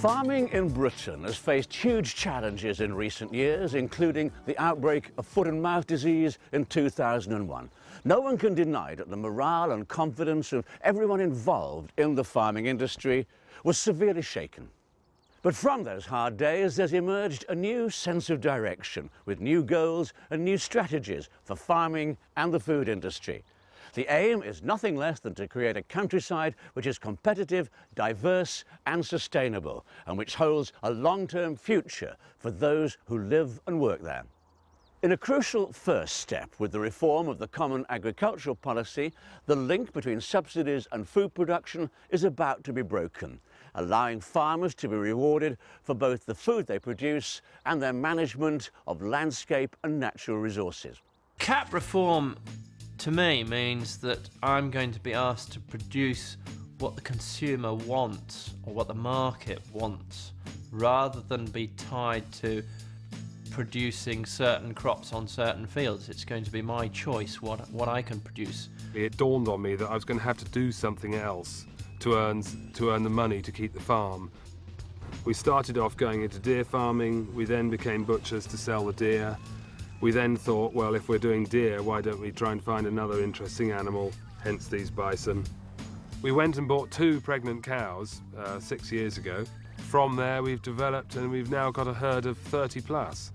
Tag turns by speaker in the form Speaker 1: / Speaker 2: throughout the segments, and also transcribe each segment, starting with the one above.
Speaker 1: Farming in Britain has faced huge challenges in recent years, including the outbreak of foot and mouth disease in 2001. No one can deny that the morale and confidence of everyone involved in the farming industry was severely shaken. But from those hard days, there's emerged a new sense of direction, with new goals and new strategies for farming and the food industry. The aim is nothing less than to create a countryside which is competitive, diverse and sustainable, and which holds a long-term future for those who live and work there. In a crucial first step with the reform of the Common Agricultural Policy, the link between subsidies and food production is about to be broken, allowing farmers to be rewarded for both the food they produce and their management of landscape and natural resources.
Speaker 2: CAP reform to me means that I'm going to be asked to produce what the consumer wants or what the market wants, rather than be tied to producing certain crops on certain fields. It's going to be my choice what I can produce.
Speaker 3: It dawned on me that I was going to have to do something else to earn the money to keep the farm. We started off going into deer farming, we then became butchers to sell the deer. We then thought, well, if we're doing deer, why don't we try and find another interesting animal, hence these bison. We went and bought 2 pregnant cows 6 years ago. From there, we've developed and we've now got a herd of 30 plus.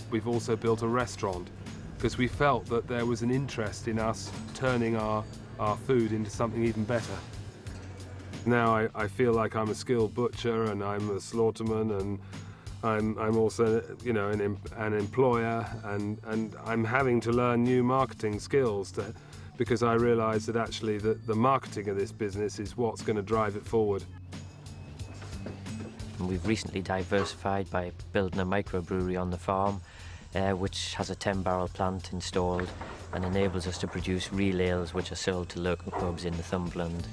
Speaker 3: We've also built a restaurant because we felt that there was an interest in us turning our food into something even better. Now I feel like I'm a skilled butcher and I'm a slaughterman, and I'm also, you know, an employer, and I'm having to learn new marketing skills because I realise that actually the marketing of this business is what's going to drive it forward.
Speaker 4: We've recently diversified by building a microbrewery on the farm, which has a 10-barrel plant installed and enables us to produce real ales which are sold to local pubs in Northumberland.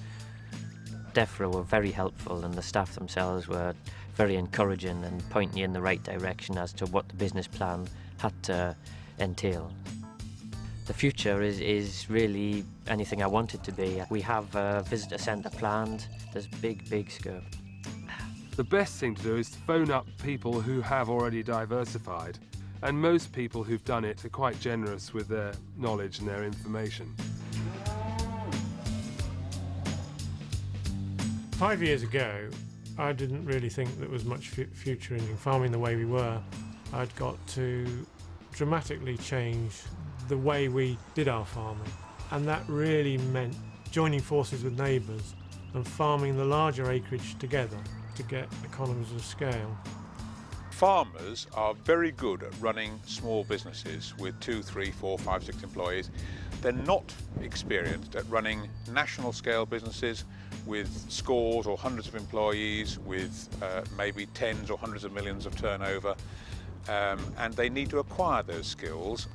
Speaker 4: DEFRA were very helpful, and the staff themselves were very encouraging and pointing you in the right direction as to what the business plan had to entail. The future is really anything I want it to be. We have a visitor centre planned. There's big scope.
Speaker 3: The best thing to do is to phone up people who have already diversified, and most people who've done it are quite generous with their knowledge and their information.
Speaker 5: 5 years ago, I didn't really think there was much future in farming the way we were. I'd got to dramatically change the way we did our farming, and that really meant joining forces with neighbours and farming the larger acreage together to get economies of scale.
Speaker 6: Farmers are very good at running small businesses with 2, 3, 4, 5, 6 employees. They're not experienced at running national scale businesses with scores or hundreds of employees, with maybe tens or hundreds of millions of turnover, and they need to acquire those skills.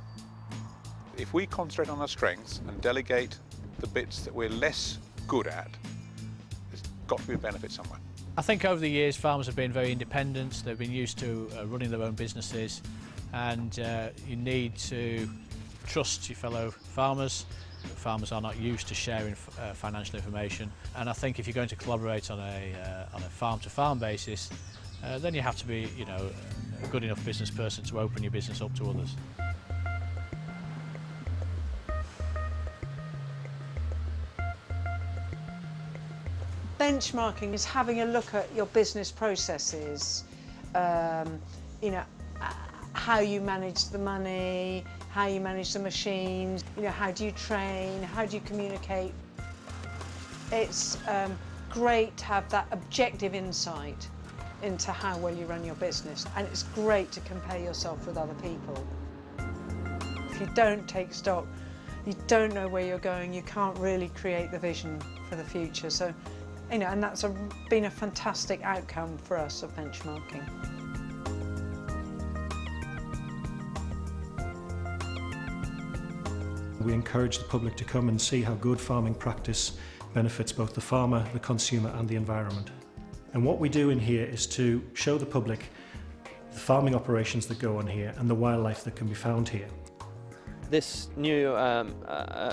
Speaker 6: If we concentrate on our strengths and delegate the bits that we're less good at, there's got to be a benefit somewhere.
Speaker 7: I think over the years farmers have been very independent. They've been used to running their own businesses, and you need to trust your fellow farmers. Farmers are not used to sharing financial information, and I think if you're going to collaborate on a farm-to-farm basis, then you have to be, you know, a good enough business person to open your business up to others.
Speaker 8: Benchmarking is having a look at your business processes, you know, how you manage the money, how you manage the machines, you know, how do you train, how do you communicate. It's great to have that objective insight into how well you run your business, and it's great to compare yourself with other people. If you don't take stock, you don't know where you're going, you can't really create the vision for the future. So, you know, and that's been a fantastic outcome for us of benchmarking.
Speaker 9: We encourage the public to come and see how good farming practice benefits both the farmer, the consumer and the environment. And what we do in here is to show the public the farming operations that go on here and the wildlife that can be found here.
Speaker 2: this new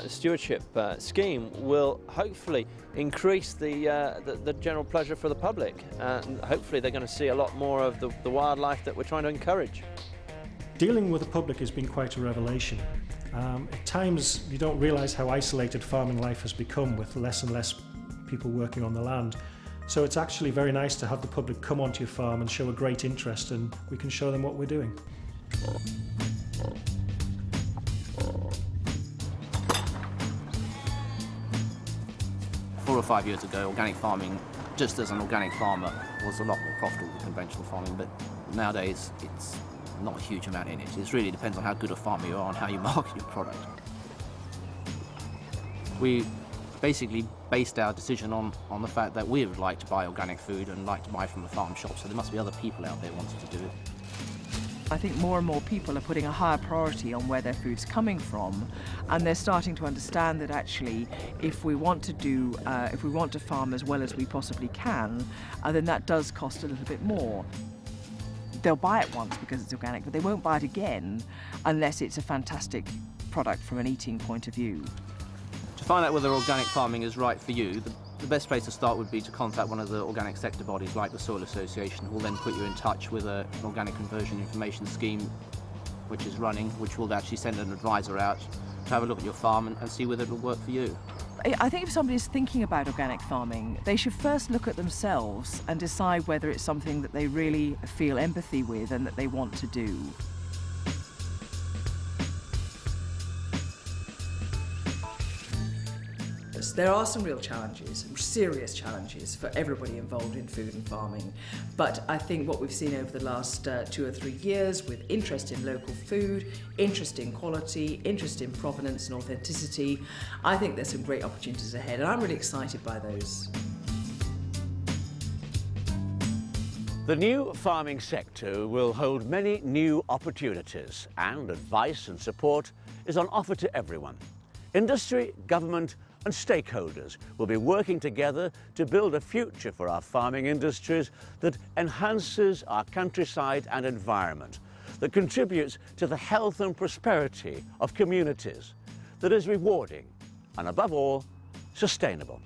Speaker 2: stewardship scheme will hopefully increase the general pleasure for the public. And hopefully they're going to see a lot more of the wildlife that we're trying to encourage.
Speaker 9: Dealing with the public has been quite a revelation. At times you don't realise how isolated farming life has become, with less and less people working on the land. So it's actually very nice to have the public come onto your farm and show a great interest, and we can show them what we're doing.
Speaker 10: 4 or 5 years ago, organic farming, just as an organic farmer, was a lot more profitable than conventional farming, but nowadays it's not a huge amount in it. It really depends on how good a farmer you are and how you market your product. We basically based our decision on the fact that we would like to buy organic food and like to buy from the farm shop, so there must be other people out there wanting to do it.
Speaker 11: I think more and more people are putting a higher priority on where their food's coming from, and they're starting to understand that actually if we want to farm as well as we possibly can, then that does cost a little bit more. They'll buy it once because it's organic, but they won't buy it again unless it's a fantastic product from an eating point of view.
Speaker 10: To find out whether organic farming is right for you, the best place to start would be to contact one of the organic sector bodies like the Soil Association, who will then put you in touch with an organic conversion information scheme which is running, which will actually send an advisor out to have a look at your farm and see whether it will work for you.
Speaker 11: I think if somebody is thinking about organic farming, they should first look at themselves and decide whether it's something that they really feel empathy with and that they want to do.
Speaker 12: There are some real challenges, serious challenges for everybody involved in food and farming, but I think what we've seen over the last 2 or 3 years, with interest in local food, interest in quality, interest in provenance and authenticity, I think there's some great opportunities ahead, and I'm really excited by those.
Speaker 1: The new farming sector will hold many new opportunities, and advice and support is on offer to everyone. Industry, government and stakeholders will be working together to build a future for our farming industries that enhances our countryside and environment, that contributes to the health and prosperity of communities, that is rewarding and, above all, sustainable.